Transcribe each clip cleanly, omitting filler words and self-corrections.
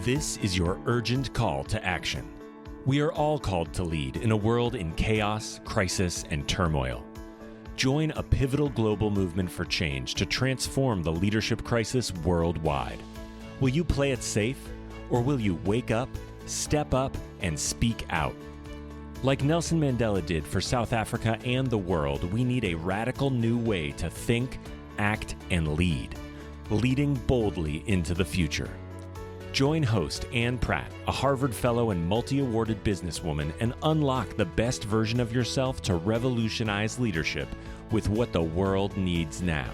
This is your urgent call to action. We are all called to lead in a world in chaos, crisis, and turmoil. Join a pivotal global movement for change to transform the leadership crisis worldwide. Will you play it safe, or will you wake up, step up, and speak out? Like Nelson Mandela did for South Africa and the world, we need a radical new way to think, act, and lead, leading boldly into the future. Join host Ann Pratt, a Harvard Fellow and multi-awarded businesswoman, and unlock the best version of yourself to revolutionize leadership with what the world needs now.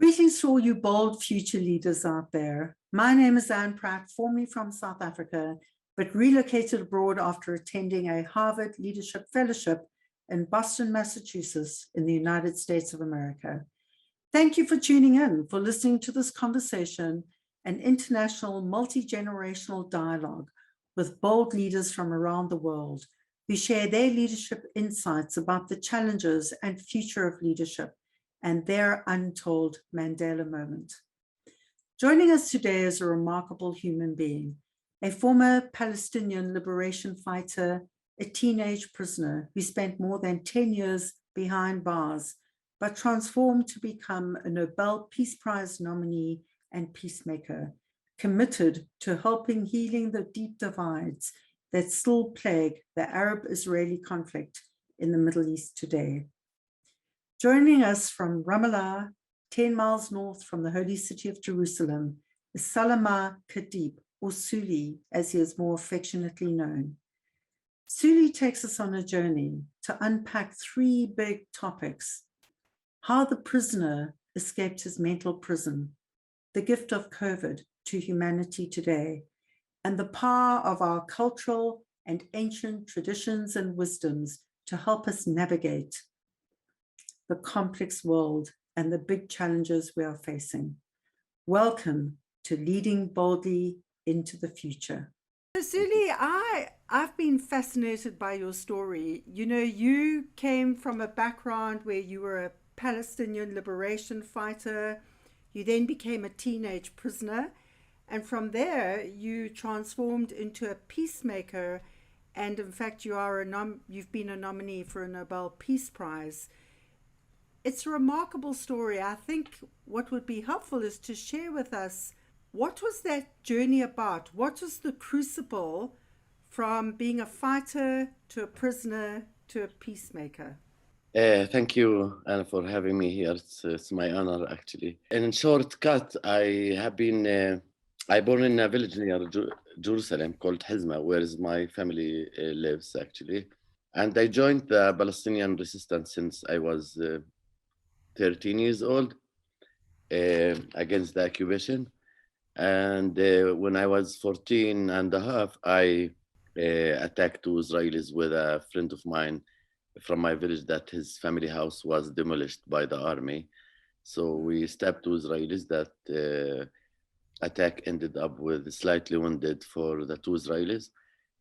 Greetings to all you bold future leaders out there. My name is Ann Pratt, formerly from South Africa, but relocated abroad after attending a Harvard Leadership Fellowship in Boston, Massachusetts, in the United States of America. Thank you for tuning in, for listening to this conversation, an international multi-generational dialogue with bold leaders from around the world who share their leadership insights about the challenges and future of leadership and their untold Mandela moment. Joining us today is a remarkable human being, a former Palestinian liberation fighter, a teenage prisoner who spent more than 10 years behind bars, but transformed to become a Nobel Peace Prize nominee and peacemaker, committed to helping healing the deep divides that still plague the Arab-Israeli conflict in the Middle East today. Joining us from Ramallah, 10 miles north from the holy city of Jerusalem, is Sulaiman Khatib, or Souli, as he is more affectionately known. Souli takes us on a journey to unpack three big topics: how the prisoner escaped his mental prison, the gift of COVID to humanity today, and the power of our cultural and ancient traditions and wisdoms to help us navigate the complex world and the big challenges we are facing. Welcome to Leading Boldly into the Future. Souli, I've been fascinated by your story. You know, you came from a background where you were a Palestinian liberation fighter. You then became a teenage prisoner. And from there, you transformed into a peacemaker. And in fact, you've been a nominee for a Nobel Peace Prize. It's a remarkable story. I think what would be helpful is to share with us, what was that journey about? What was the crucible from being a fighter to a prisoner to a peacemaker? Thank you, Anna, for having me here. It's my honor, actually. In shortcut, I born in a village near Jerusalem called Hizma, where my family lives, actually. And I joined the Palestinian resistance since I was 13 years old against the occupation. And when I was 14 and a half, I attacked two Israelis with a friend of mine from my village that his family house was demolished by the army. So we stabbed two Israelis. That attack ended up with slightly wounded for the two Israelis.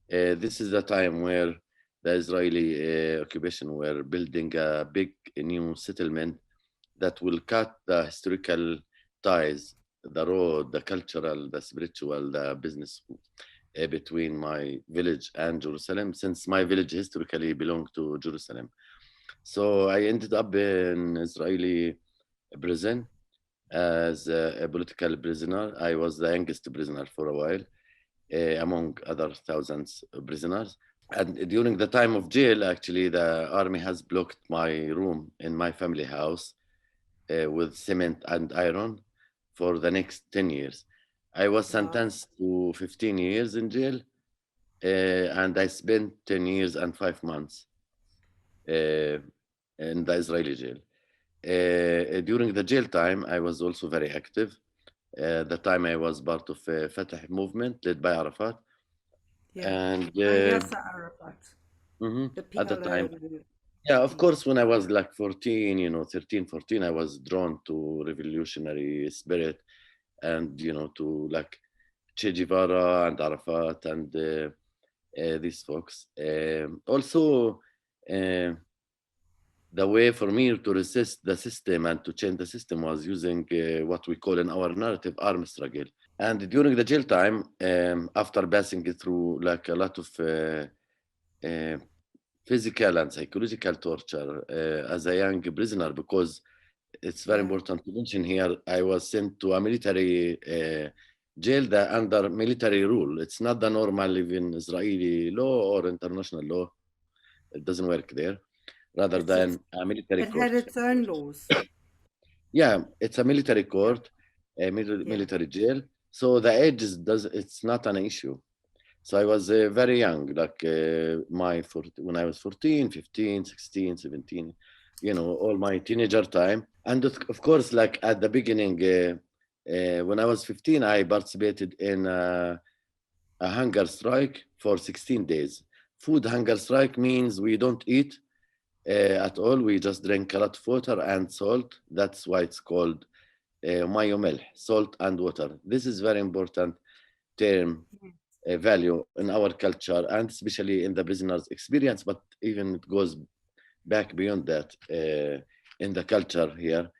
This is the time where the Israeli occupation were building a big new settlement that will cut the historical ties, the road, the cultural, the spiritual, the business between my village and Jerusalem, since my village historically belonged to Jerusalem. So I ended up in Israeli prison as a political prisoner. I was the youngest prisoner for a while, among other thousands of prisoners. And during the time of jail, actually, the army has blocked my room in my family house with cement and iron for the next 10 years. I was sentenced to 15 years in jail, and I spent 10 years and 5 months in the Israeli jail. During the jail time, I was also very active. The time I was part of a Fatah movement led by Arafat. Yeah. And Arafat. At the time. Yeah, of course, when I was like 14, 13, 14, I was drawn to revolutionary spirit and, to like Che Guevara and Arafat and these folks. Also, the way for me to resist the system and to change the system was using what we call in our narrative armed struggle. And during the jail time, after passing through like a lot of physical and psychological torture as a young prisoner, because it's very important to mention here, I was sent to a military jail under military rule. It's not the normal even Israeli law or international law. It doesn't work there, rather than a military court. It had its own laws. Yeah, it's a military court, a military jail. So the age it's not an issue. So I was very young, like when I was 14, 15, 16, 17, all my teenager time. And of course, like at the beginning, when I was 15, I participated in a hunger strike for 16 days. Food hunger strike means we don't eat at all. We just drink a lot of water and salt. That's why it's called mayo milh, salt and water. This is very important term value in our culture, and especially in the prisoners' experience, but even it goes back beyond that in the culture here.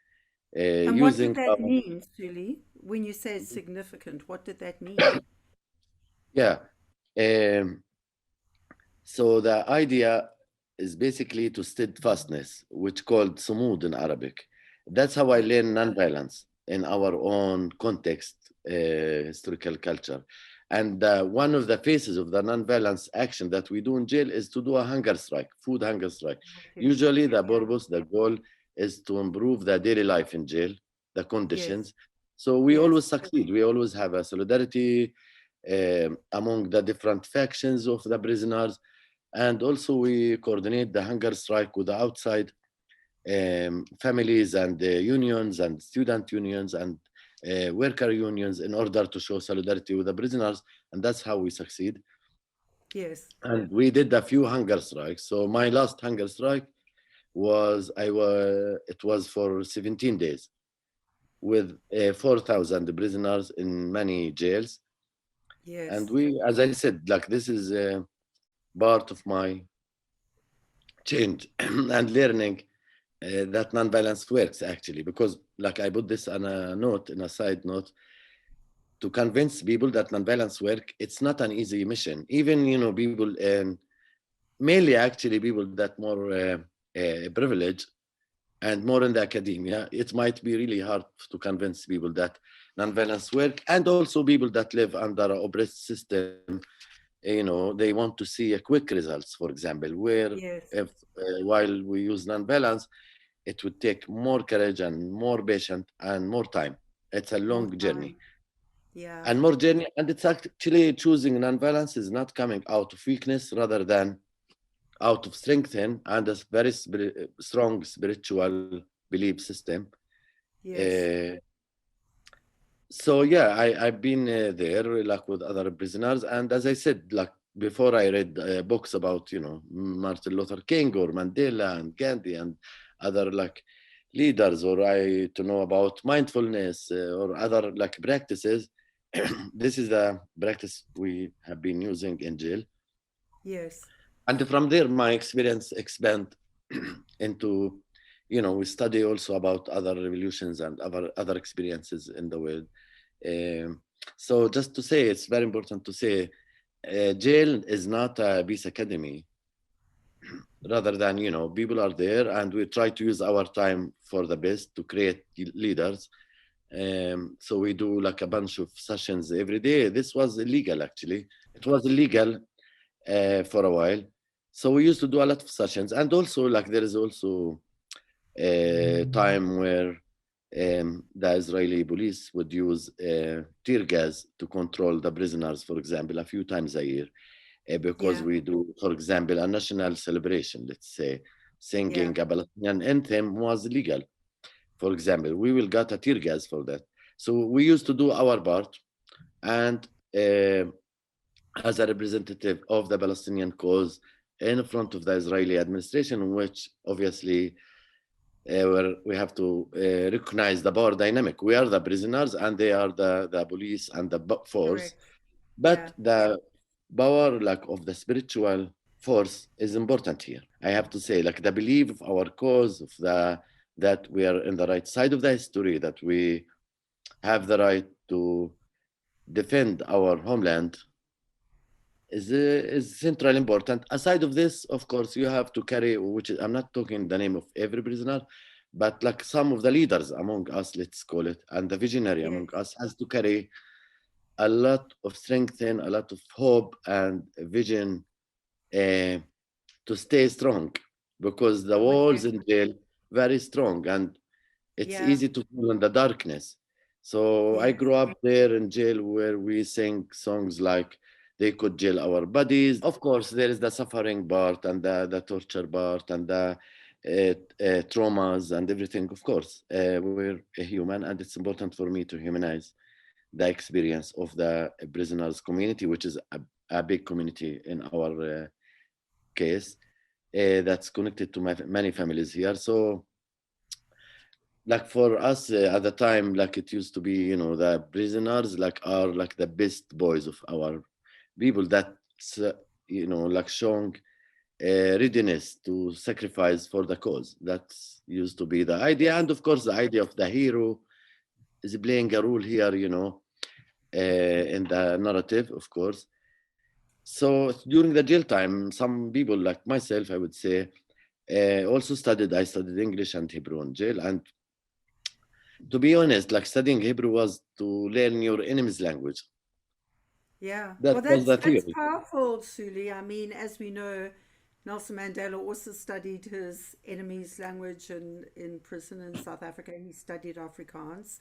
And what did that mean, Souli? When you say it's significant, what did that mean? Yeah. So the idea is basically to steadfastness, which called sumud in Arabic. That's how I learn nonviolence in our own context, historical culture. And one of the phases of the nonviolence action that we do in jail is to do a hunger strike, food hunger strike. Okay. Usually the purpose, the goal is to improve the daily life in jail, the conditions. Yes. So we always succeed. We always have a solidarity among the different factions of the prisoners. And also we coordinate the hunger strike with the outside families and unions and student unions and worker unions in order to show solidarity with the prisoners, and that's how we succeed. Yes. And we did a few hunger strikes. So my last hunger strike it was for 17 days with 4,000 prisoners in many jails. Yes. And we, as I said, like this is part of my change and learning that nonviolence works actually, because like I put this on a note, in a side note, to convince people that nonviolence work, it's not an easy mission. Even, people, mainly actually people that more privileged and more in the academia, it might be really hard to convince people that nonviolence work, and also people that live under an oppressed system, they want to see a quick results, for example, where if while we use nonviolence, it would take more courage and more patience and more time. It's a long journey. Yeah. And more journey. And it's actually choosing nonviolence is not coming out of weakness, rather than out of strength and a very strong spiritual belief system. Yes. So yeah, I've been there like with other prisoners. And as I said, like before, I read books about, Martin Luther King or Mandela and Gandhi and other like leaders, or to know about mindfulness or other like practices. This is the practice we have been using in jail. Yes. And from there, my experience expand into, we study also about other revolutions and other experiences in the world. So just to say, it's very important to say, jail is not a peace academy. Rather than, people are there and we try to use our time for the best to create leaders. So we do like a bunch of sessions every day. This was illegal, actually. It was illegal for a while. So we used to do a lot of sessions. And also, like, there is also a time where the Israeli police would use tear gas to control the prisoners, for example, a few times a year. Because we do, for example, a national celebration, let's say, singing a Palestinian anthem was illegal. For example, we will get a tear gas for that. So we used to do our part. And as a representative of the Palestinian cause in front of the Israeli administration, which obviously where we have to recognize the power dynamic. We are the prisoners and they are the police and the force. Correct. But the power like of the spiritual force is important here. I have to say, like the belief of our cause, of that we are in the right side of the history, that we have the right to defend our homeland is central important. Aside of this, of course, you have to carry, which is, I'm not talking the name of every prisoner, but like some of the leaders among us, let's call it, and the visionary among us has to carry a lot of strength and a lot of hope and vision to stay strong, because the walls in jail very strong and it's easy to fall in the darkness. So I grew up there in jail where we sing songs like they could jail our bodies. Of course, there is the suffering part and the torture part and the traumas and everything. Of course, we're a human, and it's important for me to humanize the experience of the prisoners community, which is a big community in our case that's connected to many families here. So like for us at the time, like it used to be, you know, the prisoners like are like the best boys of our people, that's you know, like showing readiness to sacrifice for the cause. That used to be the idea. And of course the idea of the hero is playing a role here, you know, in the narrative, of course. So during the jail time, some people like myself, I would say, also I studied English and Hebrew in jail. And to be honest, like studying Hebrew was to learn your enemy's language. Yeah, That well, was the that's theory. powerful, Souli. I mean, as we know, Nelson Mandela also studied his enemy's language in prison in South Africa. He studied Afrikaans.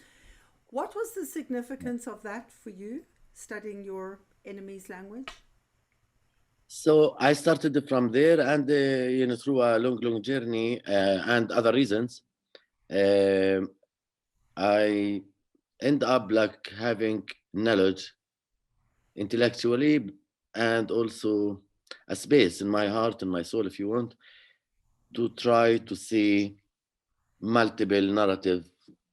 What was the significance of that for you, studying your enemy's language? So I started from there, and you know, through a long journey and other reasons, um I end up like having knowledge intellectually, and also a space in my heart and my soul, if you want, to try to see multiple narrative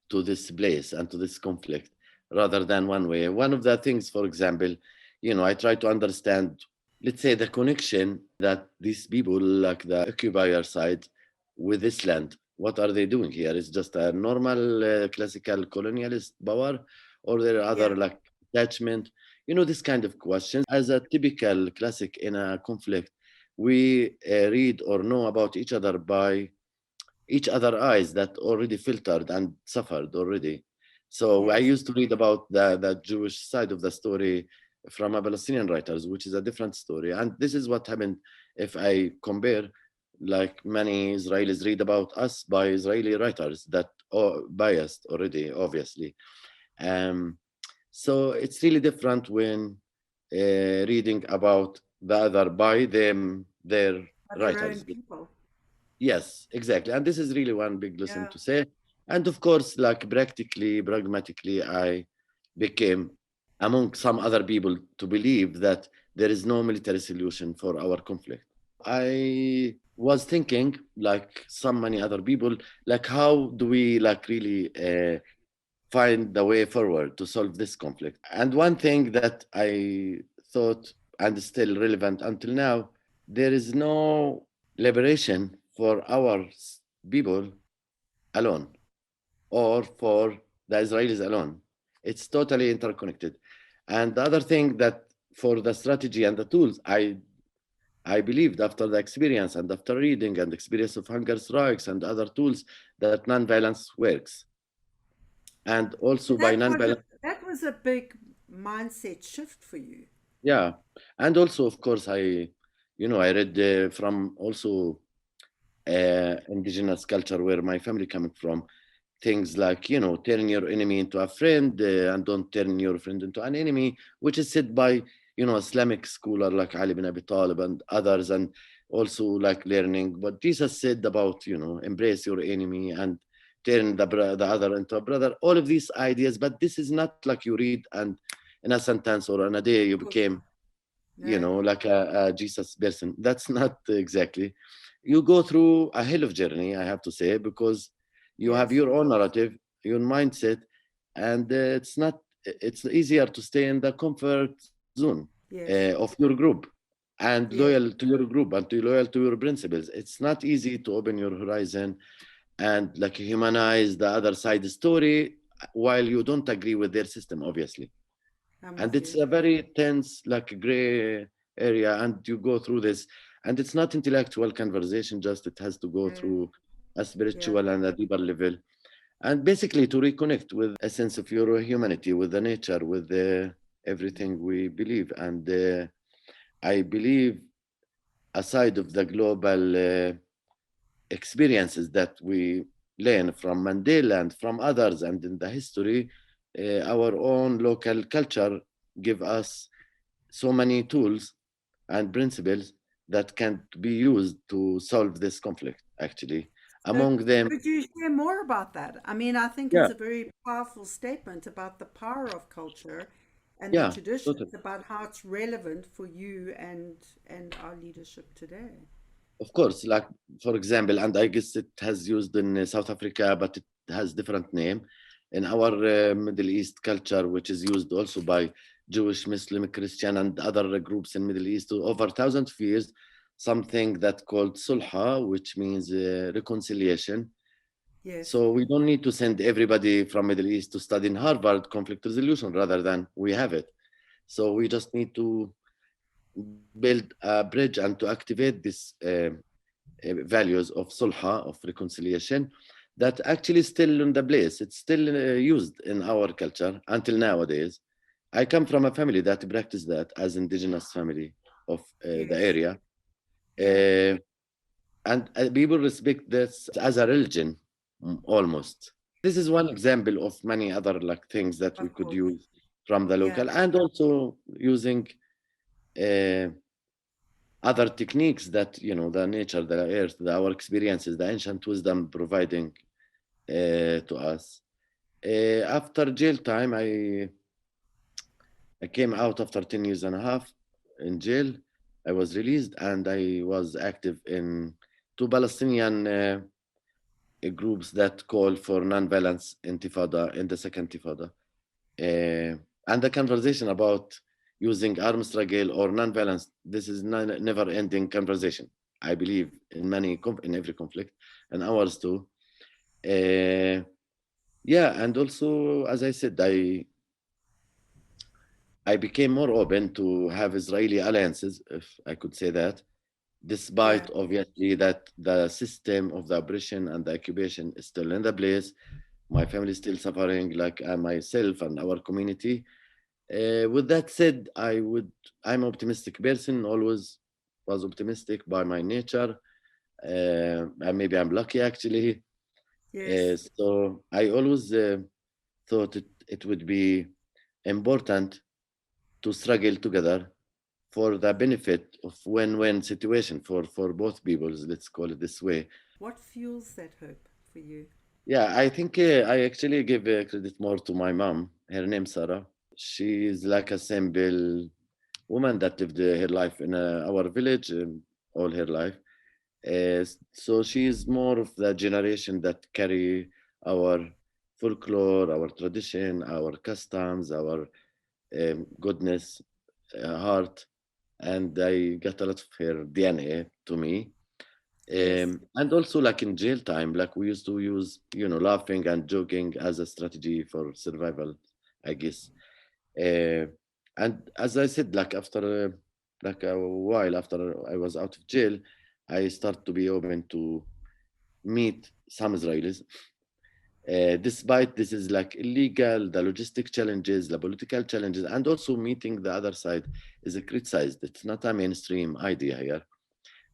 to this place and to this conflict rather than one way. One of the things, for example, you know, I try to understand, let's say, the connection that these people, like the occupier side, with this land. What are they doing here? Is just a normal classical colonialist power, or there are other Yeah, like attachment? You know, this kind of questions. As a typical classic in a conflict, we read or know about each other by each other eyes that already filtered and suffered already. So I yes. used to read about the Jewish side of the story from a Palestinian writers, which is a different story. And this is what happened if I compare, like many Israelis read about us by Israeli writers that are biased already, obviously. Um, so it's really different when reading about the other by them, their Their own writers. people. Yes, exactly. And this is really one big lesson Yeah. to say. And of course, like practically, pragmatically, I became among some other people to believe that there is no military solution for our conflict. I was thinking, like some many other people, like how do we like really find the way forward to solve this conflict? And one thing that I thought and is still relevant until now, there is no liberation for our people alone or for the Israelis alone. It's totally interconnected. And the other thing that for the strategy and the tools, I believed after the experience and after reading and experience of hunger strikes and other tools that nonviolence works. And So also by nonviolence, that was a big mindset shift for you. yeah. And also, of course, you know, I read from also indigenous culture where my family coming from, things like, you know, turn your enemy into a friend and don't turn your friend into an enemy, which is said by, you know, Islamic scholar like Ali bin Abi Talib and others, and also like learning what Jesus said about, you know, embrace your enemy and turn the other into a brother, all of these ideas. But this is not like you read and in a sentence or in a day you Cool. became, you No. know, like a Jesus person. That's not exactly. You go through a hell of journey, I have to say, because you have Yes. your own narrative, your mindset, and it's not. It's easier to stay in the comfort zone Yes. of your group, and Yeah. loyal to your group and to loyal to your principles. It's not easy to open your horizon and like humanize the other side's story while you don't agree with their system, obviously. I'm And with it's you. a very tense, like gray area, and you go through this, and it's not intellectual conversation, just it has to go Yeah. through a Yeah. spiritual and a deeper level, and basically to reconnect with a sense of your humanity, with the nature, with everything we believe. And I believe, aside of the global experiences that we learn from Mandela and from others and in the history, our own local culture give us so many tools and principles that can be used to solve this conflict, actually. So Among them, could you share more about that? I mean, I think it's yeah, a very powerful statement about the power of culture and the yeah, traditions, totally. about how it's relevant for you and our leadership today. Of course, like for example, and I guess it has used in South Africa, but it has different name. In our Middle East culture, which is used also by Jewish, Muslim, Christian, and other groups in Middle East over thousands of years, something that called sulha, which means reconciliation. Yes. So we don't need to send everybody from Middle East to study in Harvard conflict resolution, rather than we have it. So we just need to build a bridge and to activate these values of sulha, of reconciliation, that actually still in the place. It's still used in our culture until nowadays. I come from a family that practice that as indigenous family of the Yes. area. Yeah. And people respect this as a religion, almost. This is one example of many other like things that we Of could course. use from the Yeah. local, and also using uh, other techniques that the nature, the earth, our experiences, the ancient wisdom providing to us. After jail time, I came out after 10 years and a half in jail. I was released, and I was active in two Palestinian groups that call for nonviolence intifada in the second intifada. And the conversation about using armed struggle or nonviolence, this is never-ending conversation. I believe in in every conflict, and ours too. Yeah, and also, as I said, I became more open to have Israeli alliances, if I could say that, Yeah. despite obviously that the system of the oppression and the occupation is still in the place. My family is still suffering, like myself and our community. With that said, I'm an optimistic person, always was optimistic by my nature. And maybe I'm lucky actually. Yes. So I always thought it would be important to struggle together for the benefit of win-win situation for both peoples, let's call it this way. What fuels that hope for you? Yeah, I think I actually give credit more to my mom. Her name Sarah. She is like a simple woman that lived her life in our village all her life. So she is more of the generation that carry our folklore, our tradition, our customs, our goodness, heart, and I got a lot of her DNA to me. Yes. And also, like in jail time, like we used to use, laughing and joking as a strategy for survival, I guess. Uh, and as I said, like after like a while after I was out of jail, I started to be open to meet some Israelis. Despite this is like illegal, the logistic challenges, the political challenges, and also meeting the other side is criticized. It's not a mainstream idea here.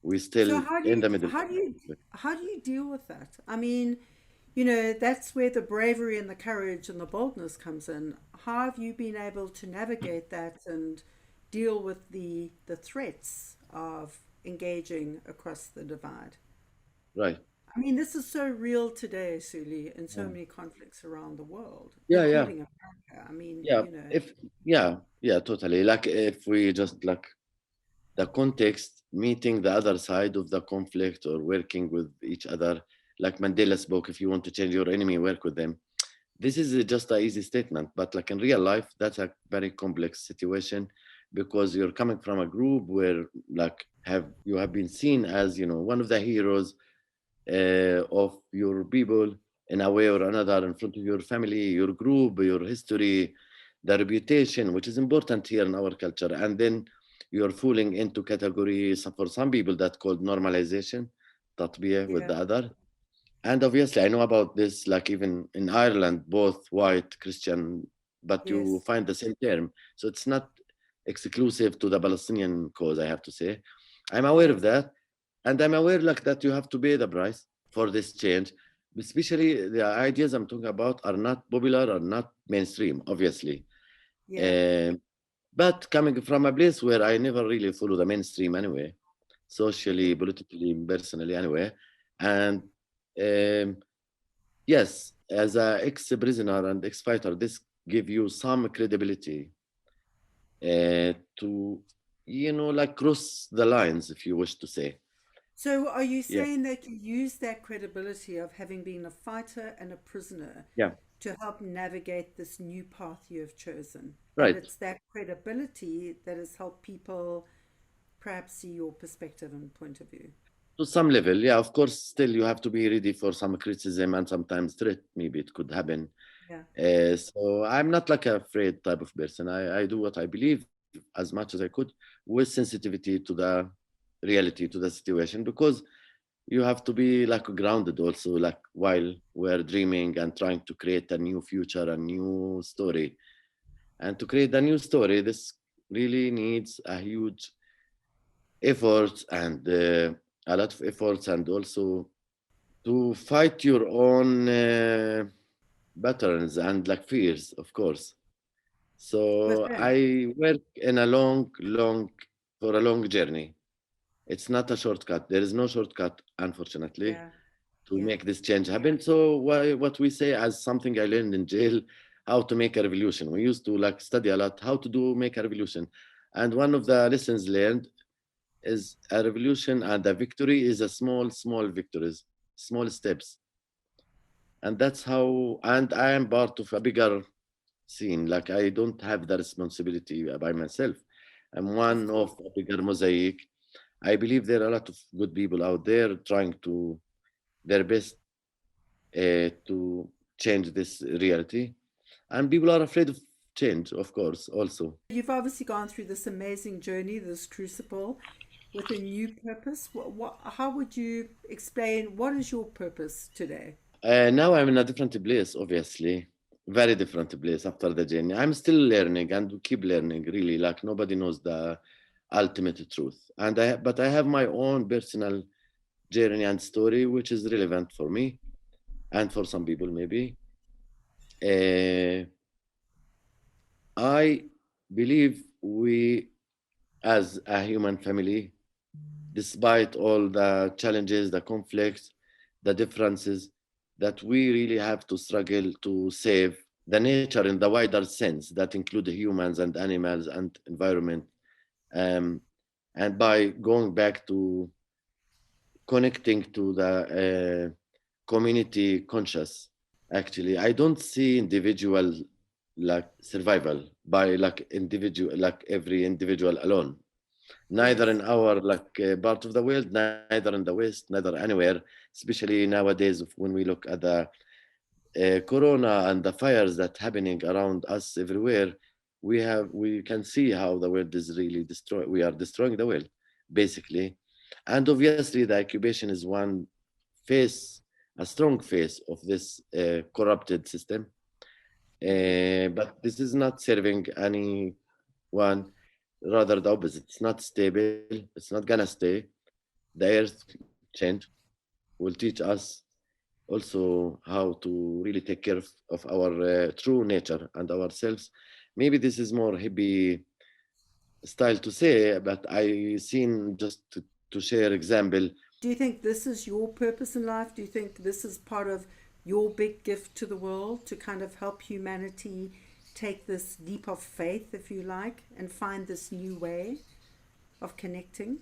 We So still in the middle. how do you deal with that? I mean, that's where the bravery and the courage and the boldness comes in. How have you been able to navigate that and deal with the threats of engaging across the divide? Right. I mean, this is so real today, Souli, in so Yeah. many conflicts around the world, Yeah. Yeah. including America. I mean, Yeah. If yeah, yeah, totally. Like if we just like the context, meeting the other side of the conflict or working with each other, like Mandela spoke, if you want to change your enemy, work with them. This is just an easy statement, but like in real life, that's a very complex situation. because you're coming from a group where like you have been seen as, you know, one of the heroes of your people in a way or another, in front of your family, your group, your history, the reputation, which is important here in our culture. And then you're falling into categories for some people that called normalization, tatbiyah with the other. And obviously, I know about this, like even in Ireland, both white, Christian, but you Yes. find the same term. So it's not exclusive to the Palestinian cause, I have to say. I'm aware of Yes. that. And I'm aware like that you have to pay the price for this change. Especially the ideas I'm talking about are not popular, are not mainstream, obviously. Yeah. But coming from a place where I never really follow the mainstream anyway, socially, politically, personally anyway. And yes, as an ex-prisoner and ex-fighter, this give you some credibility to, you know, like cross the lines, if you wish to say. So are you Yeah, saying that you use that credibility of having been a fighter and a prisoner yeah, to help navigate this new path you have chosen? And right. it's that credibility that has helped people perhaps see your perspective and point of view. To some level, yeah, of course, still you have to be ready for some criticism and sometimes threat. Maybe it could happen. Yeah. So I'm not like a afraid type of person. I do what I believe as much as I could with sensitivity to the reality, to the situation, because you have to be like grounded also, like while we're dreaming and trying to create a new future, a new story. And to create a new story, this really needs a huge effort and a lot of efforts, and also to fight your own patterns and like fears, of course. So Okay. I work in a for a long journey. It's not a shortcut. There is no shortcut, unfortunately, Yeah. to Yeah. make this change happen. So what we say as something I learned in jail, how to make a revolution. We used to like study a lot how to make a revolution. And one of the lessons learned is a revolution and a victory is a small victories, small steps. And that's how, and I am part of a bigger scene. Like I don't have the responsibility by myself. I'm Of one course. of a bigger mosaic. I believe there are a lot of good people out there trying to their best to change this reality. And people are afraid of change, of course, also. You've obviously gone through this amazing journey, this crucible, with a new purpose. How would you explain what is your purpose today? Now I'm in a different place, obviously, very different place after the journey. I'm still learning and keep learning, really. Like nobody knows the ultimate truth. But I have my own personal journey and story, which is relevant for me and for some people, maybe. Uh, I believe we, as a human family, despite all the challenges, the conflicts, the differences, that we really have to struggle to save the nature in the wider sense that include humans and animals and environment. Um, and by going back to connecting to the community conscious, actually, I don't see individual like survival by like individual, like every individual alone, neither Yes. in our like part of the world, neither in the West, neither anywhere, especially nowadays when we look at the corona and the fires that happening around us everywhere. We can see how the world is really destroyed. We are destroying the world, basically. And obviously the occupation is one face, a strong face of this corrupted system. But this is not serving anyone, rather the opposite. It's not stable. It's not gonna stay. The earth change will teach us also how to really take care of our true nature and ourselves. Maybe this is more hippie style to say, but I seen just to share example. Do you think this is your purpose in life? Do you think this is part of your big gift to the world to kind of help humanity take this leap of faith, if you like, and find this new way of connecting?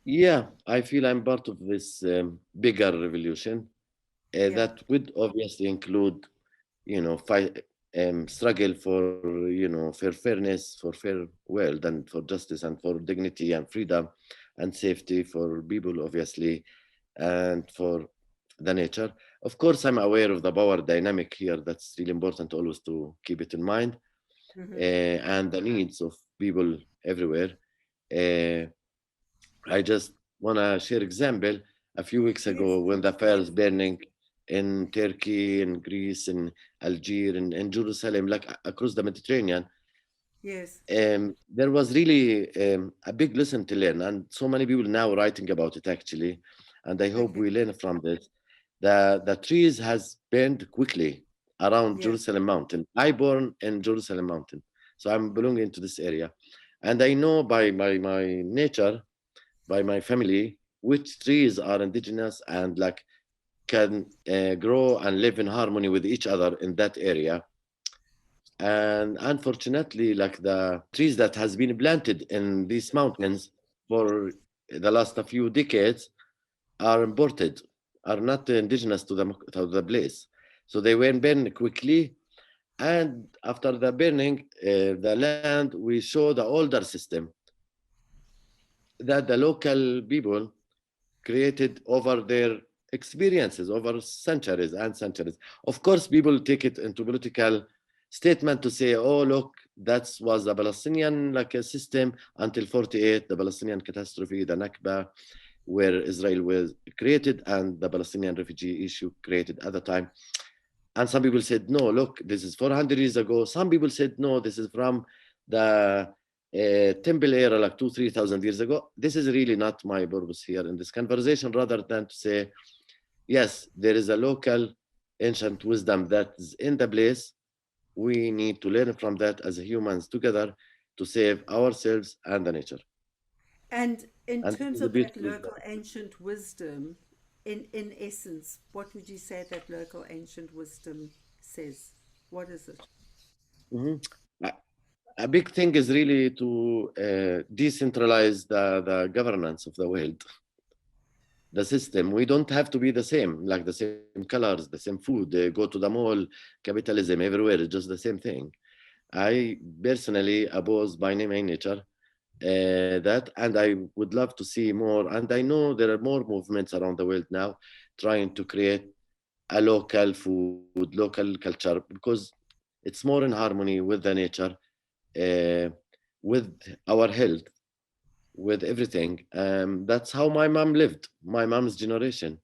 Yeah, I feel I'm part of this bigger revolution Yeah. that would obviously include, you know, fight, struggle for, for fairness, for fair world, and for justice, and for dignity and freedom and safety for people, obviously, and for the nature. Of course, I'm aware of the power dynamic here. That's really important always to keep it in mind, and the needs of people everywhere. Uh, I just want to share example. A few weeks ago, when the fires burning in Turkey, in Greece, in Algeria, in Jerusalem, like across the Mediterranean, Yes. there was really a big lesson to learn, and so many people now writing about it actually, and I hope Okay. we learn from this. The trees has burned quickly around Yeah. Jerusalem Mountain. I born in Jerusalem Mountain, so I'm belonging to this area, and I know by my nature, by my family, which trees are indigenous and like can grow and live in harmony with each other in that area. And unfortunately, like the trees that has been planted in these mountains for the last few decades are imported, are not indigenous to the place. So they were burned quickly. And after the burning, the land, we show the older system that the local people created over their experiences over centuries and centuries. Of course, people take it into political statement to say, oh, look, that was the Palestinian like a system until 48, the Palestinian catastrophe, the Nakba, where Israel was created and the Palestinian refugee issue created at the time. And some people said, no, look, this is 400 years ago. Some people said, no, this is from the temple era, like 3,000 years ago. This is really not my purpose here in this conversation, rather than to say, yes, there is a local ancient wisdom that is in the place. We need to learn from that as humans together to save ourselves and the nature. And in And this terms is a of that beautiful. local ancient wisdom, in essence, what would you say that local ancient wisdom says? What is it? Mhm. A big thing is really to decentralize the governance of the world, the system. We don't have to be the same, like the same colors, the same food, go to the mall, capitalism everywhere, it's just the same thing. I personally oppose by my nature that, and I would love to see more. And I know there are more movements around the world now trying to create a local food, local culture, because it's more in harmony with the nature, uh, with our health, with everything. That's how my mom lived, my mom's generation.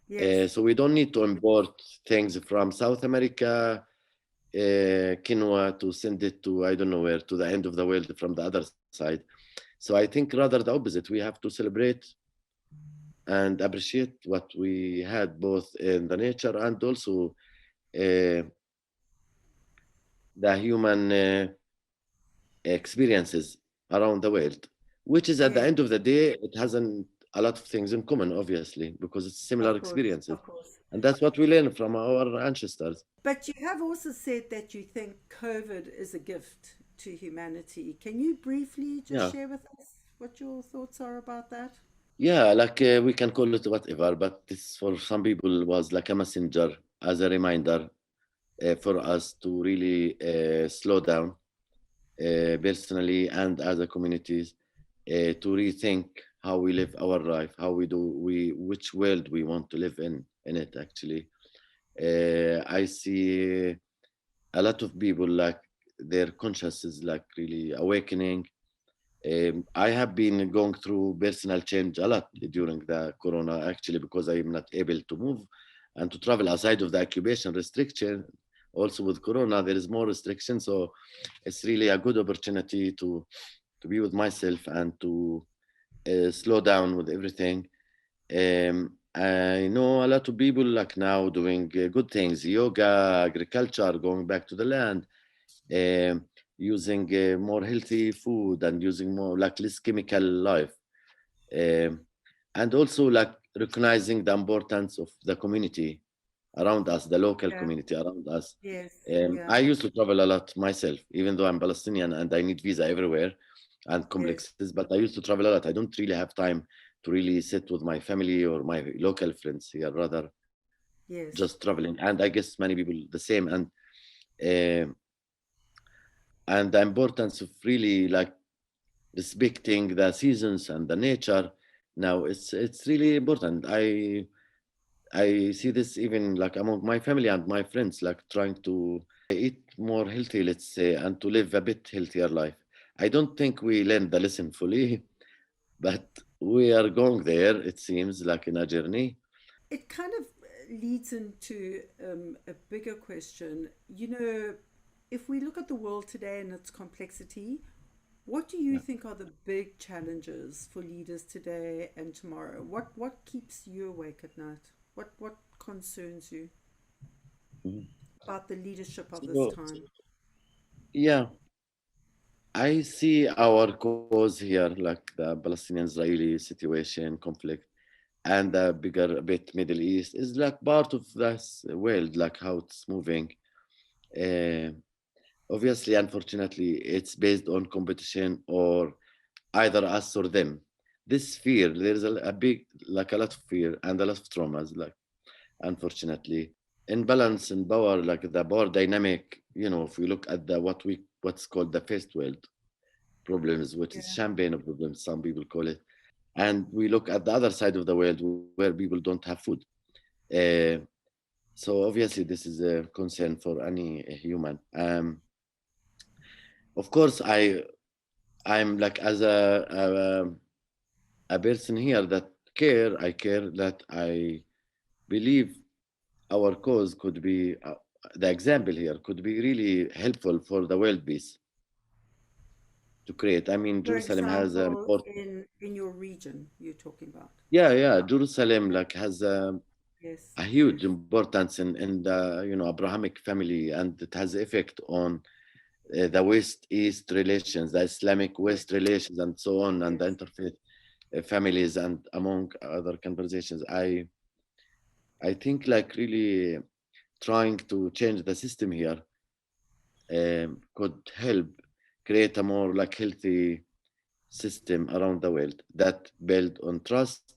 Yes. So we don't need to import things from South America, quinoa, to send it to, I don't know where, to the end of the world from the other side. So I think rather the opposite. We have to celebrate and appreciate what we had both in the nature and also uh, the human experiences around the world, which is at the Yes. end of the day, it hasn't a lot of things in common, obviously, because it's similar Of course. experiences. Of course. And that's what we learn from our ancestors. But you have also said that you think COVID is a gift to humanity. Can you briefly just Yeah. share with us what your thoughts are about that? Yeah, like we can call it whatever, but this for some people was like a messenger as a reminder for us to really slow down personally and as a communities, to rethink how we live our life, how which world we want to live in it actually. I see a lot of people like their conscious is like really awakening. I have been going through personal change a lot during the corona actually, because I am not able to move and to travel outside of the occupation restriction. Also with corona there is more restriction, so it's really a good opportunity to be with myself and to slow down with everything. I know a lot of people like now doing good things, yoga, agriculture, going back to the land, um, using more healthy food and using more like less chemical life, um, and also like recognizing the importance of the community around us, the local Yeah. community around us. Yes. I Yeah. used to travel a lot myself, even though I'm Palestinian and I need visa everywhere and Yes. complexes, but I used to travel a lot. I don't really have time to really sit with my family or my local friends here, rather Yes. just traveling. And I guess many people the same. And uh, and the importance of really like respecting the seasons and the nature. Now it's really important. I see this even like among my family and my friends, like trying to eat more healthy, let's say, and to live a bit healthier life. I don't think we learned the lesson fully, but we are going there, it seems, like in a journey. It kind of leads into a bigger question. You know, if we look at the world today and its complexity, what do you Yeah. think are the big challenges for leaders today and tomorrow? What keeps you awake at night? What concerns you Mhm. about the leadership of this So, time? yeah, I see our cause here, like the Palestinian-Israeli situation, conflict, and the bigger bit Middle East is like part of this world, like how it's moving. Uh, Obviously, unfortunately, it's based on competition or either us or them. This fear, there's a big, like a lot of fear and a lot of traumas, like unfortunately. Imbalance in power, like the power dynamic, you know, if we look at the what's called the first world problems, which is Yeah. champagne of problems, some people call it. And we look at the other side of the world where people don't have food. Uh, so obviously this is a concern for any human. Of course, I'm like as a person here that I care that I believe our cause could be the example here could be really helpful for the world peace to create. I mean, For Jerusalem has example, in your region you're talking about. yeah, Jerusalem like has Yes, a yes, huge importance in the Abrahamic family, and it has effect on the West-East relations, the Islamic yes, West relations, and so on, and the yes. interfaith families, and among other conversations. I think like really trying to change the system here could help create a more like healthy system around the world that build on trust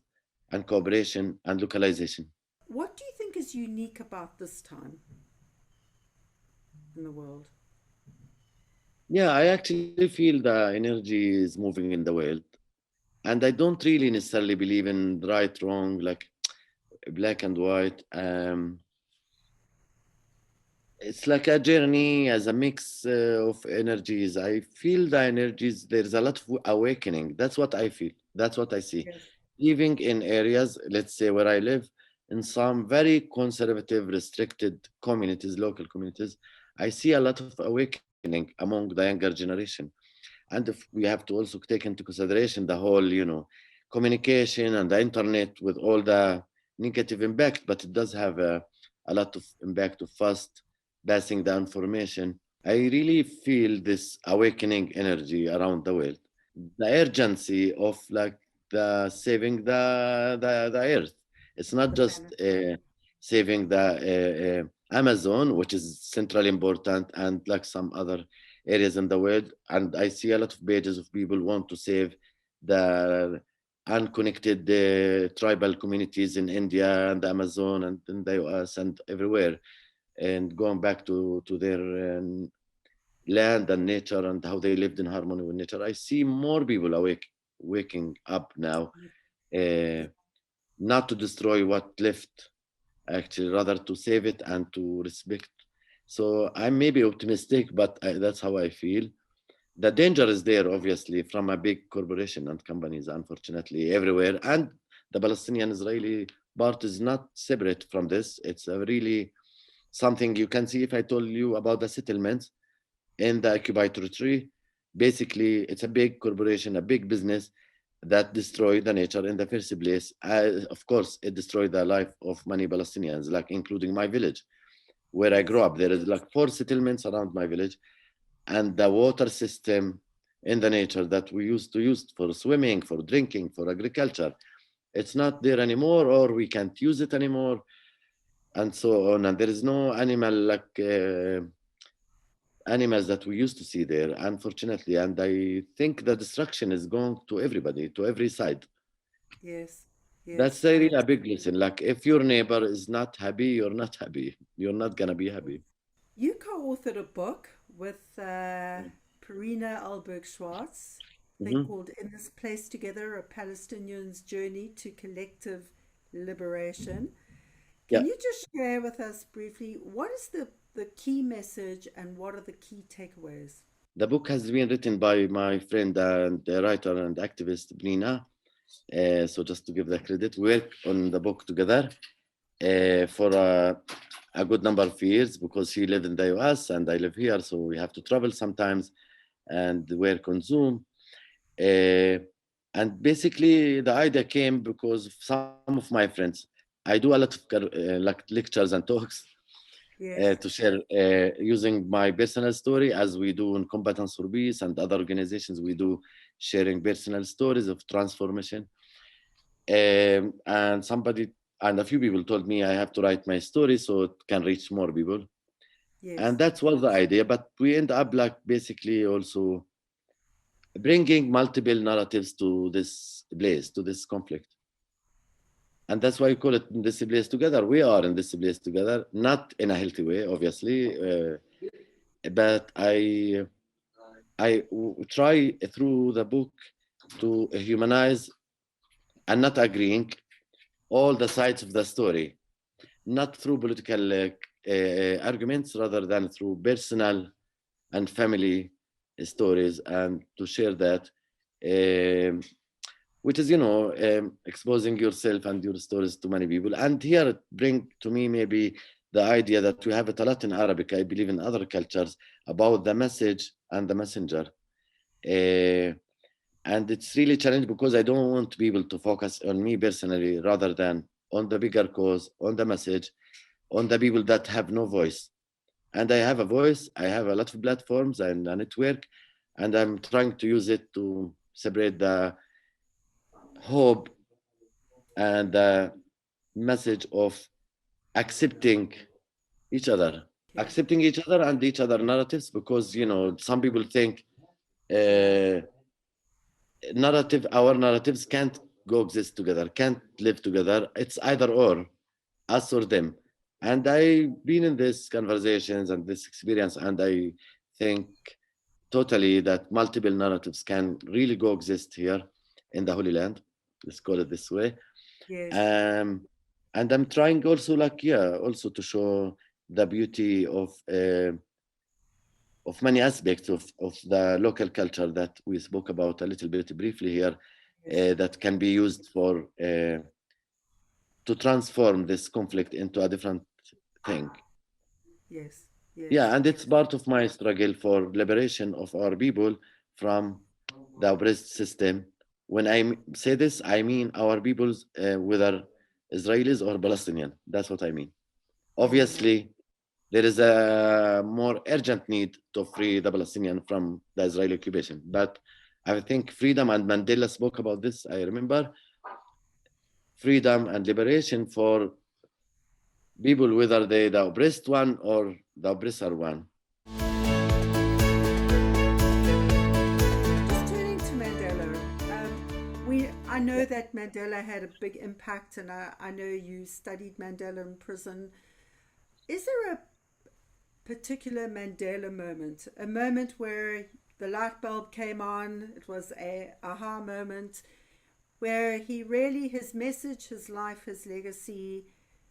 and cooperation and localization. What do you think is unique about this time in the world? Yeah, I actually feel the energy is moving in the world, and I don't really necessarily believe in right, wrong, like black and white. It's like a journey as a mix of energies. I feel the energies, there's a lot of awakening. That's what I feel. That's what I see. Yes, Even in areas, let's say where I live, in some very conservative, restricted communities, local communities, I see a lot of awakening among the younger generation. And if we have to also take into consideration the whole, communication and the internet with all the negative impact, but it does have a lot of impact of fast passing the information. I really feel this awakening energy around the world, the urgency of like the saving the earth. It's not the just planet. saving the Amazon, which is centrally important, and like some other areas in the world. And I see a lot of pages of people want to save the unconnected tribal communities in India and the Amazon and in the US and everywhere, and going back to their land and nature and how they lived in harmony with nature. I see more people waking up now, uh, Yeah. not to destroy what left, actually, rather to save it and to respect. So I'm maybe optimistic, but that's how I feel. The danger is there, obviously, from a big corporation and companies, unfortunately, everywhere. And the Palestinian-Israeli part is not separate from this. It's a really something you can see if I told you about the settlements in the occupied territory. Basically, it's a big corporation, a big business that destroyed the nature in the first place. Of course, it destroyed the life of many Palestinians, like including my village where I grew Yes, up. There is like 4 settlements around my village, and the water system in the nature that we used to use for swimming, for drinking, for agriculture, it's not there anymore, or we can't use it anymore, and so on. And there is no animal like animals that we used to see there, unfortunately. And I think the destruction is going to everybody, to every side. yes, That's yes. a I really a big lesson. Like if your neighbor is not happy, you're not happy. You're not gonna be yes. happy. You co-authored a book with Perina Alberg-Schwartz, I think, Mhm. called In This Place Together, A Palestinian's Journey to Collective Liberation. Yeah, Can you just share with us briefly what is the key message and what are the key takeaways? the book has been written by my friend and writer and activist Brina. So just to give the credit, we work on the book together for a good number of years because she lived in the US and I live here, so we have to travel sometimes and work on Zoom. Uh, and basically, the idea came because of some of my friends. I do a lot of like lectures and talks Yes, to share using my personal story, as we do in Combatants for Peace and other organizations. We do sharing personal stories of transformation. And somebody and a few people told me I have to write my story so it can reach more people. And yes, that's was the idea. But we end up like basically also bringing multiple narratives to this place, to this conflict. And that's why we call it in this place together. We are in this place together, not in a healthy way, obviously, but try through the book to humanize and not agreeing all the sides of the story, not through political arguments, rather than through personal and family stories, and to share that, um, which is, exposing yourself and your stories to many people. And here it bring to me maybe the idea that we have it a lot in Arabic, I believe in other cultures, about the message and the messenger. Uh, and it's really challenging because I don't want people to focus on me personally rather than on the bigger cause, on the message, on the people that have no voice. And I have a voice, I have a lot of platforms and a network, and I'm trying to use it to separate the hope and the message of accepting each other, okay, and each other narratives, because some people think uh, our narratives can't coexist together, can't live together. It's either or, us or them. And I've been in these conversations and this experience, and I think totally that multiple narratives can really coexist here in the Holy Land. Let's call it this way. yes, Um, and I'm trying also, like, also to show the beauty of many aspects of the local culture that we spoke about a little bit briefly here, yes, that can be used for to transform this conflict into a different thing. yes, yes, Yeah, and it's part of my struggle for liberation of our people from the oppressed system. When say this, I mean our peoples, whether Israelis or Palestinian. That's what I mean. mm, Obviously, there is a more urgent need to free the Palestinian from the Israeli occupation. But I think freedom, and Mandela spoke about this, I remember, freedom and liberation for people, whether they the oppressed one or the oppressor one. just turning to Mandela, I know that Mandela had a big impact, and I know you studied Mandela in prison. Is there a particular Mandela moment, a moment where the light bulb came on? It was a aha moment where he really, his message, his life, his legacy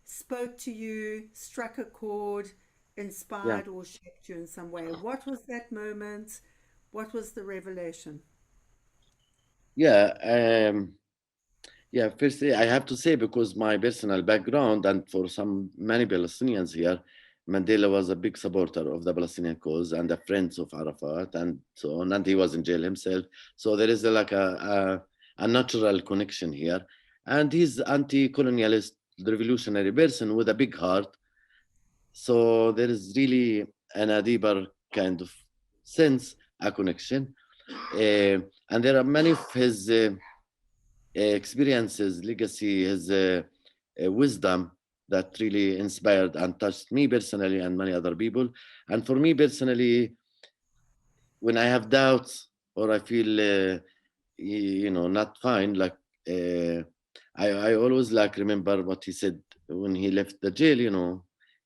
spoke to you, struck a chord, Yeah. inspired or shaped you in some way. What was that moment? What was the revelation? Yeah, yeah. Firstly, I have to say, because my personal background, and for many Palestinians here, Mandela was a big supporter of the Palestinian cause and a friend of Arafat and so on, and he was in jail himself. So there is like a natural connection here, and he's anti-colonialist, revolutionary person with a big heart. So there is really a deeper kind of sense, a connection, and there are many of his experiences, legacy, his wisdom that really inspired and touched me personally and many other people. And for me personally, when I have doubts or I feel, not fine, like I always like remember what he said when he left the jail.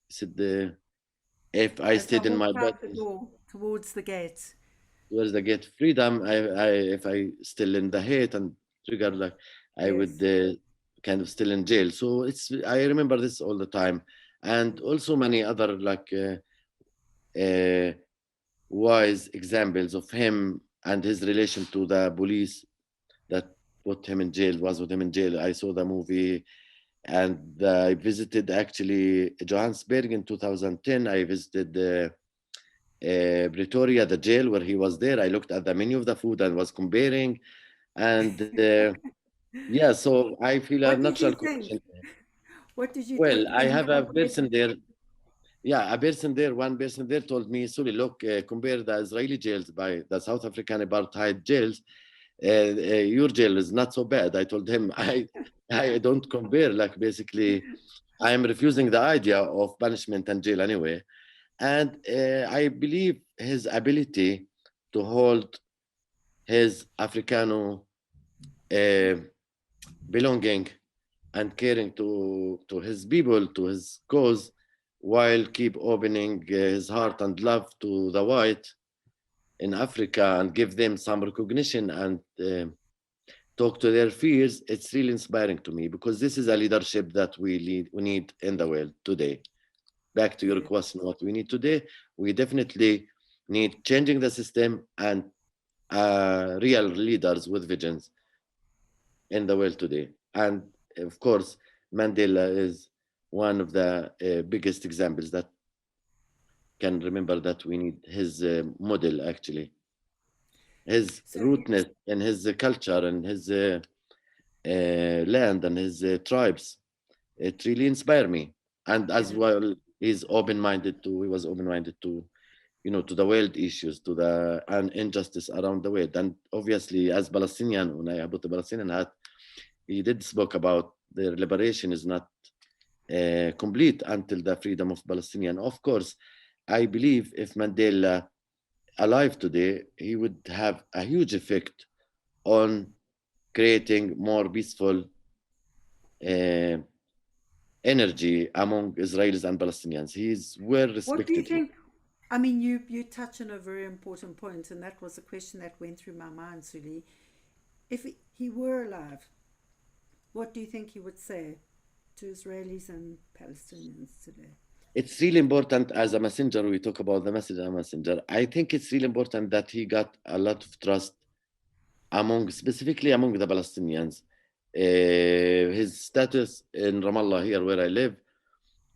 He said, If I As I stayed in my walked bed out the door towards the gate. towards the gate freedom, if I still in the hate and trigger, like I would Yes. kind of still in jail. So I remember this all the time, and also many other uh, wise examples of him and his relation to the police that put him in jail, was with him in jail. I saw the movie, and I visited actually Johannesburg in 2010. I visited Pretoria, the jail where he was there. I looked at the menu of the food and was comparing. And yeah, so I feel a What did you natural think? connection. What did you Well, think I when you have a compared person him? there. Yeah, a person there, one person there told me, Souli, look, compare the Israeli jails by the South African apartheid jails. Your jail is not so bad. I told him, I don't compare. Like, basically, I am refusing the idea of punishment and jail anyway. And I believe his ability to hold his Africano uh, belonging and caring to his people, to his cause, while keep opening his heart and love to the white in Africa and give them some recognition and talk to their fears. It's really inspiring to me, because this is a leadership that we need in the world today. Back to your Yeah. question, what we need today, we definitely need changing the system and real leaders with visions in the world today. And of course, Mandela is one of the biggest examples that can remember that we need his model, actually, his So rootness and his culture and his land and his tribes. It really inspired me. And as yeah, well, he was open-minded to, to the world issues, to the injustice around the world. And obviously, as Palestinian, when I put the Palestinian hat, he did spoke about their liberation is not complete until the freedom of Palestinian. Of course, I believe if Mandela alive today, he would have a huge effect on creating more peaceful uh, energy among Israelis and Palestinians. He's well what do you respected here. think? I mean, you touch on a very important point, and that was a question that went through my mind, Souli. If he were alive, what do you think he would say to Israelis and Palestinians today? It's really important as a messenger. We talk about the message as a messenger. I think it's really important that he got a lot of trust specifically among the Palestinians. His status in Ramallah, here where I live,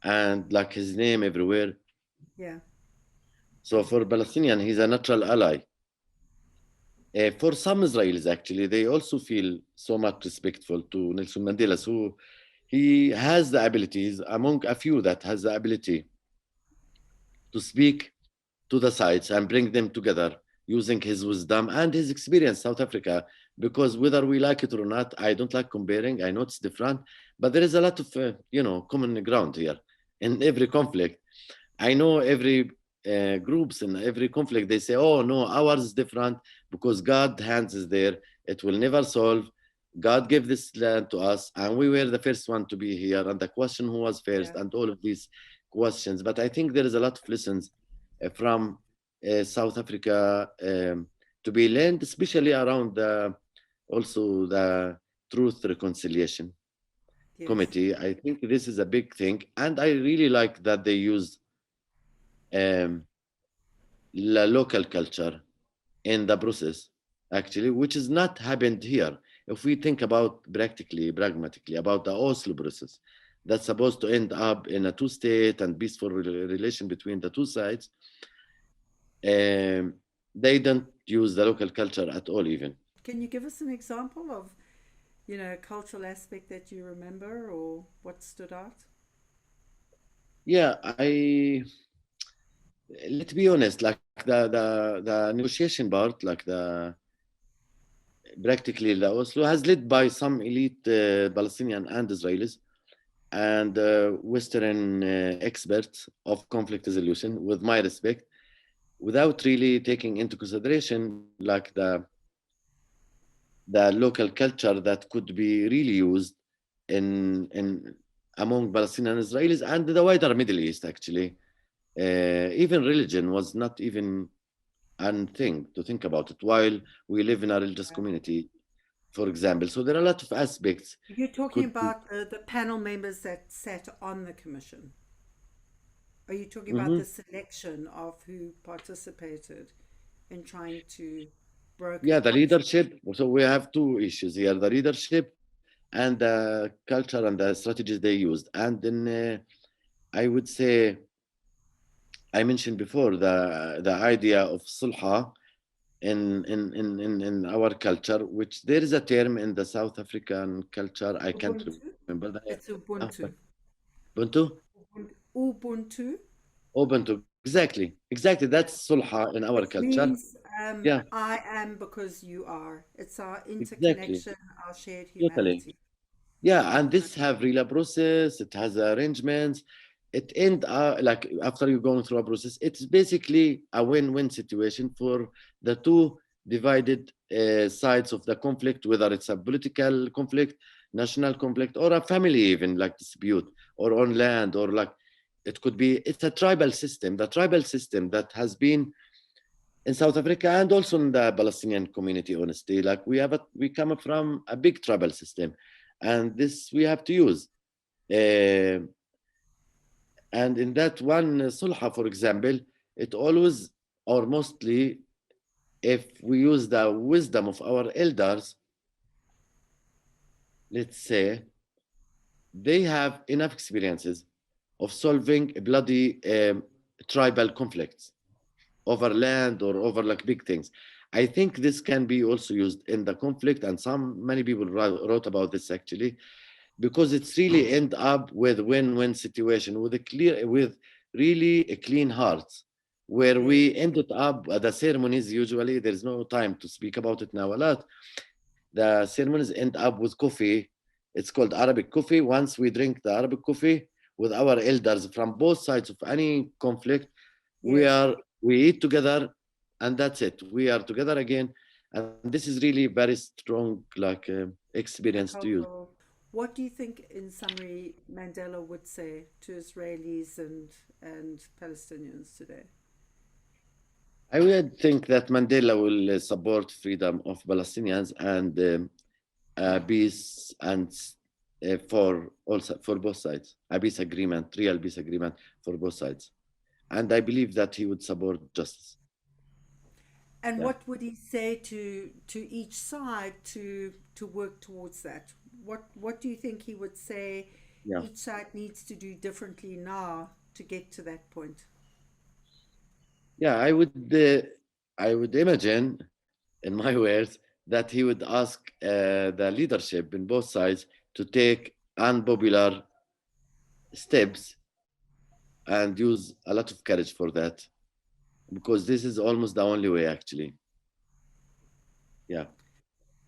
and like his name everywhere. Yeah. So for Palestinian, he's a natural ally. For some Israelis, actually, they also feel so much respectful to Nelson Mandela. So he has the abilities, among a few that has the ability to speak to the sides and bring them together using his wisdom and his experience South Africa. Because whether we like it or not, I don't like comparing. I know it's different, but there is a lot of common ground here in every conflict. I know every groups in every conflict, they say, oh no, ours is different because God hands is there. It will never solve. God gave this land to us and we were the first one to be here. And the question who was first Yeah. and all of these questions. But I think there is a lot of lessons from South Africa to be learned, especially around also the Truth Reconciliation Yes. Committee. I think this is a big thing. And I really like that they use the local culture in the process, actually, which is not happened here. If we think about pragmatically, about the Oslo process, that's supposed to end up in a two-state and peaceful relation between the two sides, they don't use the local culture at all, even. Can you give us an example of, a cultural aspect that you remember or what stood out? Yeah, let's be honest, like the negotiation part, like practically the Oslo has led by some elite Palestinian and Israelis and Western experts of conflict resolution, with my respect, without really taking into consideration like the local culture that could be really used in among Palestinian Israelis and the wider Middle East, actually. Even religion was not even a thing to think about it while we live in a religious community, for example. So there are a lot of aspects. You're talking Could be. about the panel members that sat on the commission. Are you talking about the Mhm. selection of who participated in trying to broker Yeah, the peace? leadership. So we have two issues here: the leadership and the culture and the strategies they used. And then I would say I mentioned before the idea of sulha in our culture, which there is a term in the South African culture. I can't Ubuntu? remember the name It's now, Ubuntu. but Ubuntu. Ubuntu, Ubuntu. Exactly. yeah. That's sulha in our Which culture. means Yeah, I am because you are. It's our exactly. interconnection, our shared Totally. humanity. Yeah, and this have real process. It has arrangements. It end like after you going through a process. It's basically a win-win situation for the two divided sides of the conflict, whether it's a political conflict, national conflict, or a family even like dispute, or on land, or like it could be. It's a tribal system. The tribal system that has been in South Africa and also in the Palestinian community, honestly. Like we come from a big tribal system, and this we have to use. Uh, and in that one sulha, for example, it always or mostly, if we use the wisdom of our elders, let's say, they have enough experiences of solving bloody tribal conflicts over land or over like big things. I think this can be also used in the conflict, and many people wrote about this actually, because it's really end up with win-win situation with with really a clean heart, where Yes. we ended up the ceremonies. Usually, there's no time to speak about it now a lot. The ceremonies end up with coffee. It's called Arabic coffee. Once we drink the Arabic coffee with our elders from both sides of any conflict, Yes. we eat together, and that's it. We are together again, and this is really very strong like A experience to use. cultural. What do you think, in summary, Mandela would say to Israelis and Palestinians today? I would think that Mandela will support freedom of Palestinians and peace and for also for both sides, a peace agreement, real peace agreement for both sides. And I believe that he would support justice. And Yeah, what would he say to each side to work towards that? What do you think he would say yeah, each side needs to do differently now to get to that point? yeah. I would imagine, in my words, that he would ask the leadership in both sides to take unpopular steps and use a lot of courage for that, because this is almost the only way actually. Yeah,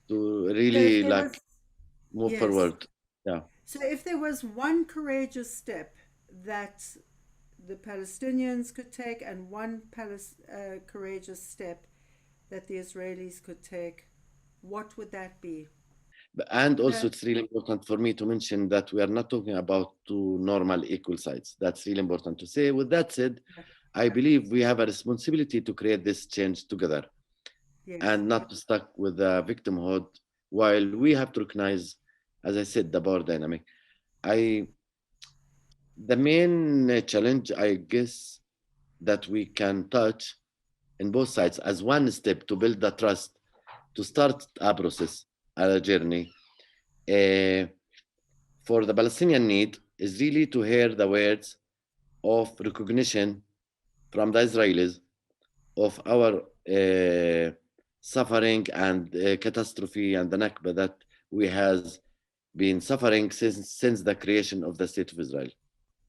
to So if really there like was, move yes. forward. Yeah. So if there was one courageous step that the Palestinians could take and one courageous step that the Israelis could take, what would that be? And also, The, it's really important for me to mention that we are not talking about two normal equal sides. That's really important to say. With that said, I believe we have a responsibility to create this change together yes, and not to stuck with the victimhood, while we have to recognize, as I said, the power dynamic. I The main challenge, I guess, that we can touch in both sides as one step to build the trust, to start a process, a journey. Uh, for the Palestinian need is really to hear the words of recognition from the Israelis of our suffering and catastrophe and the Nakba that we has been suffering since the creation of the state of Israel.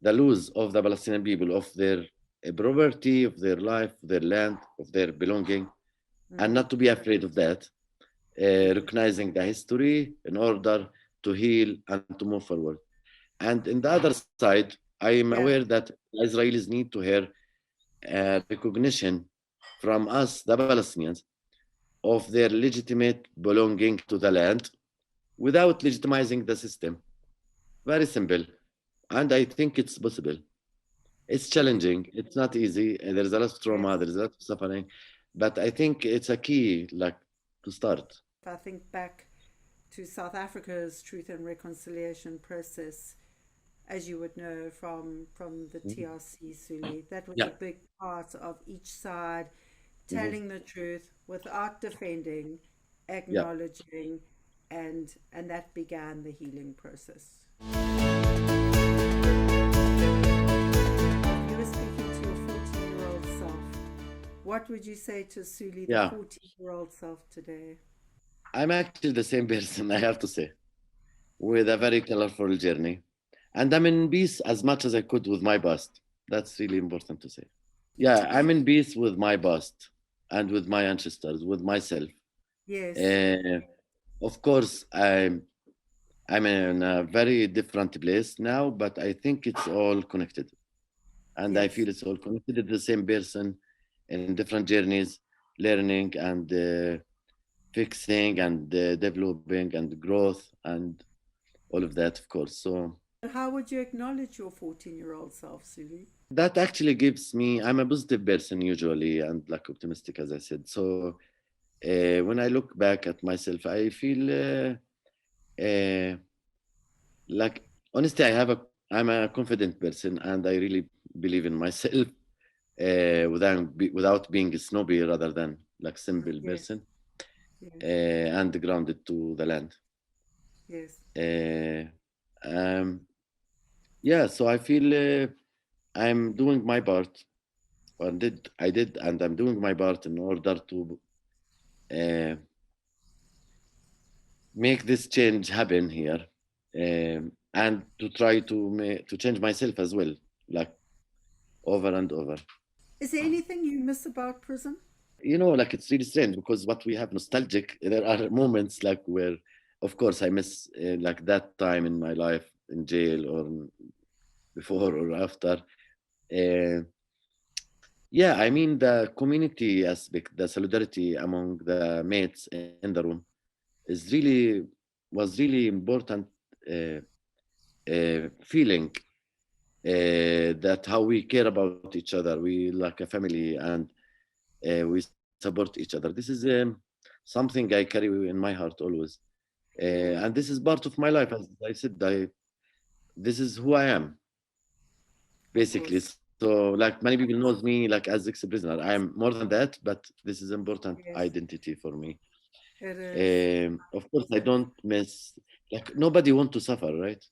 The loss of the Palestinian people of their property, of their life, their land, of their belonging, and not to be afraid of that, recognizing the history in order to heal and to move forward. And in the other side, I am aware yeah. that Israelis need to hear recognition from us, the Palestinians, of their legitimate belonging to the land without legitimizing the system. Very simple. And I think it's possible. It's challenging. It's not easy. There's a lot of trauma. Yes. There's a lot of suffering, but I think it's a key, like, to start. If I think back to South Africa's truth and reconciliation process, as you would know from the Mhm. TRC, Souli, that was a Yeah, big part of each side mhm, telling the truth without defending, yeah, acknowledging, and that began the healing process. If you were speaking to your 14-year-old self, what would you say to Souli, the yeah. 14-year-old self today? I'm actually the same person, I have to say, with a very colorful journey. And I'm in peace as much as I could with my past. That's really important to say. Yeah, I'm in peace with my past and with my ancestors, with myself. Yes, Uh, of course, I'm in a very different place now, but I think it's all connected. And I yes, feel it's all connected. It's the same person in different journeys, learning and fixing and developing and growth and all of that, of course. So but how would you acknowledge your 14-year-old self, Souli? that actually gives me, I'm a positive person usually and like optimistic, as I said. So when I look back at myself, I feel uh, like, honestly, I'm a confident person and I really believe in myself without being snobby rather than like simple Yes, person yes, and grounded to the land. yes. Uh, um, yeah, so I feel I'm doing my part, or I did, and I'm doing my part in order to uh, make this change happen here, and to try to change myself as well, like over and over. Is there anything you miss about prison? Like it's really strange because what we have nostalgic, there are moments like where, of course, I miss like that time in my life in jail or before or after. Uh, yeah, I mean the community aspect, the solidarity among the mates in the room is really was really important feeling that how we care about each other, we like a family, and we support each other. This is something I carry in my heart always, Yes, and this is part of my life. As I said, this is who I am of basically. course. So like many people knows me like as ex-prisoner. I am more than that, but this is important Yes, identity for me. it is. Of course, I don't miss, like, nobody want to suffer, right?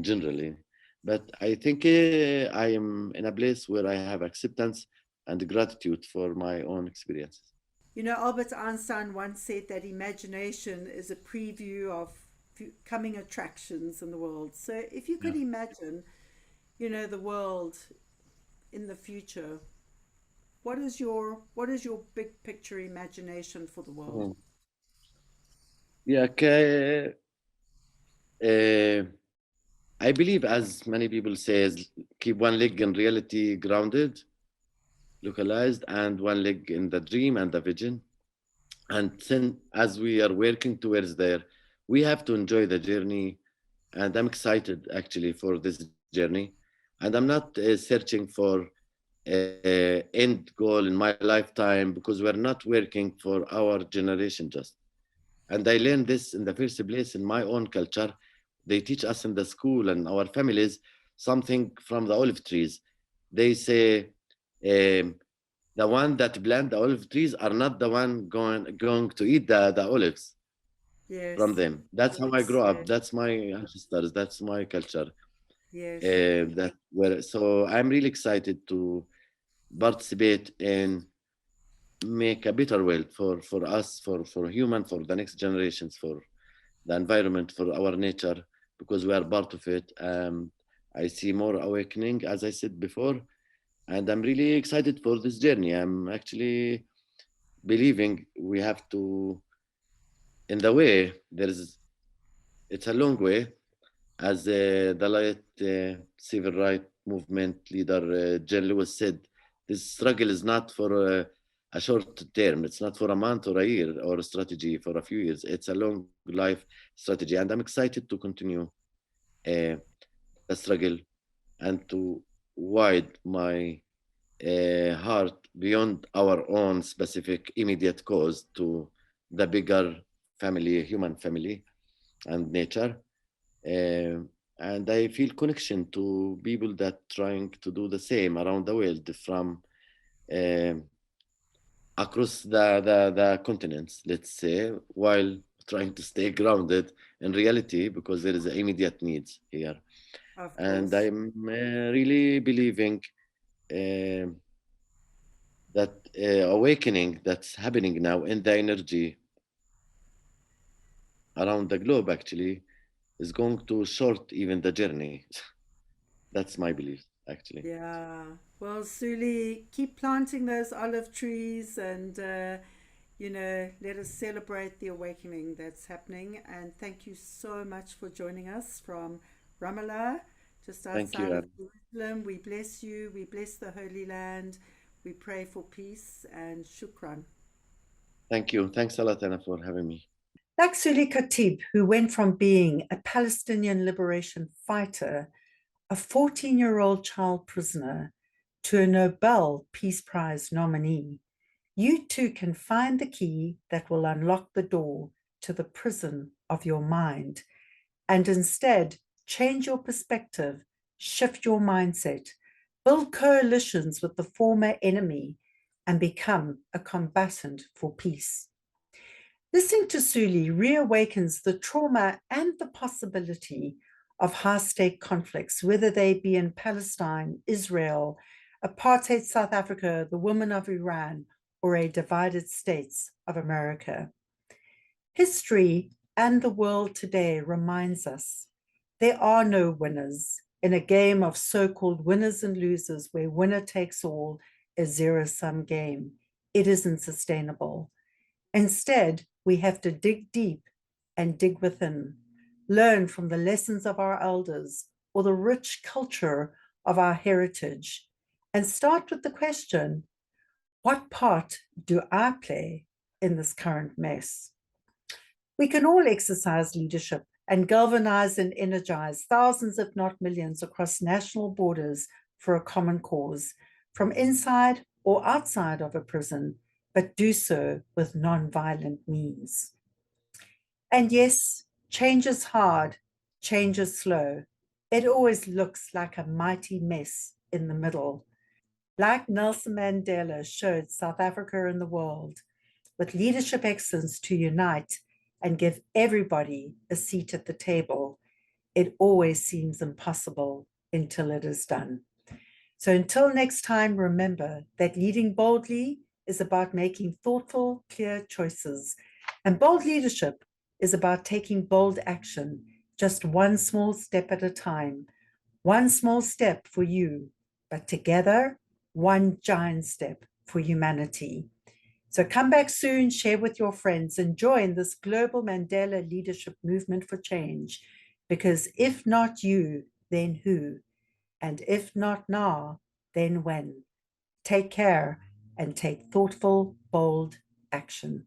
Generally. But I think I am in a place where I have acceptance and gratitude for my own experiences. You know, Albert Einstein once said that imagination is a preview of coming attractions in the world. So if you Yeah. could imagine, the world in the future, what is your big picture imagination for the world? Mhm. Yeah, okay. Uh, I believe, as many people say, keep one leg in reality grounded, localized, and one leg in the dream and the vision. And then, as we are working towards there, we have to enjoy the journey. And I'm excited actually for this journey. And I'm not searching for end goal in my lifetime because we're not working for our generation just. And I learned this in the first place in my own culture. They teach us in the school and our families something from the olive trees. They say the one that plant the olive trees are not the one going to eat the olives from Yes, them. That's how I grew up. yes, That's my ancestors. That's my culture. yes. So I'm really excited to participate and make a better world for us, for human, for the next generations, for the environment, for our nature, because we are part of it. I see more awakening, as I said before, and I'm really excited for this journey. I'm actually believing we have to, in the way, it's a long way, as the late civil rights movement leader John Lewis said, this struggle is not for a short term. It's not for a month or a year or a strategy for a few years. It's a long life strategy, and I'm excited to continue the struggle and to wide my heart beyond our own specific immediate cause to the bigger family, human family and nature. And I feel connection to people that trying to do the same around the world from across the continents, let's say, while trying to stay grounded in reality because there is immediate needs here. Of And course. I'm really believing that awakening that's happening now in the energy around the globe actually is going to short even the journey. That's my belief, actually. Yeah. Well, Souli, keep planting those olive trees and, let us celebrate the awakening that's happening. And thank you so much for joining us from Ramallah, just Thank outside you, of Anna. Jerusalem. We bless you. We bless the Holy Land. We pray for peace and shukran. Thank you. Thanks a lot, Anna, for having me. Like Souli Khatib, who went from being a Palestinian liberation fighter, a 14-year-old child prisoner, to a Nobel Peace Prize nominee, you too can find the key that will unlock the door to the prison of your mind and instead change your perspective, shift your mindset, build coalitions with the former enemy, and become a combatant for peace. Listening to Souli reawakens the trauma and the possibility of high-stake conflicts, whether they be in Palestine, Israel, apartheid South Africa, the women of Iran, or a divided states of America. History and the world today reminds us there are no winners in a game of so-called winners and losers where winner takes all is zero-sum game. It isn't sustainable. Instead, we have to dig deep and dig within, learn from the lessons of our elders or the rich culture of our heritage, and start with the question, what part do I play in this current mess? We can all exercise leadership and galvanize and energize thousands, if not millions, across national borders for a common cause, from inside or outside of a prison, but do so with nonviolent means. And yes, change is hard, change is slow. It always looks like a mighty mess in the middle. Like Nelson Mandela showed South Africa and the world, with leadership excellence to unite and give everybody a seat at the table, it always seems impossible until it is done. So until next time, remember that leading boldly is about making thoughtful, clear choices. And bold leadership is about taking bold action, just one small step at a time. One small step for you, but together, one giant step for humanity. So come back soon, share with your friends, and join this global Mandela leadership movement for change. Because if not you, then who? And if not now, then when? Take care and take thoughtful, bold action.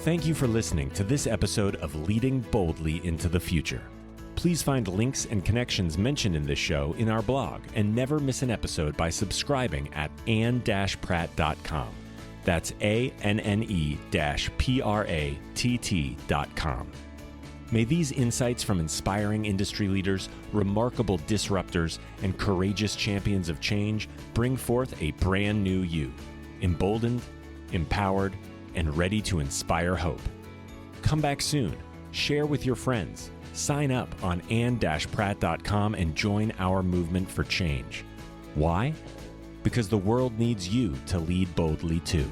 Thank you for listening to this episode of Leading Boldly into the Future. Please find links and connections mentioned in this show in our blog and never miss an episode by subscribing at anne-pratt.com. That's ANNE-PRATT.com. May these insights from inspiring industry leaders, remarkable disruptors, and courageous champions of change bring forth a brand new you, emboldened, empowered, and ready to inspire hope. Come back soon, share with your friends, sign up on anne-pratt.com and join our movement for change. Why? Because the world needs you to lead boldly too.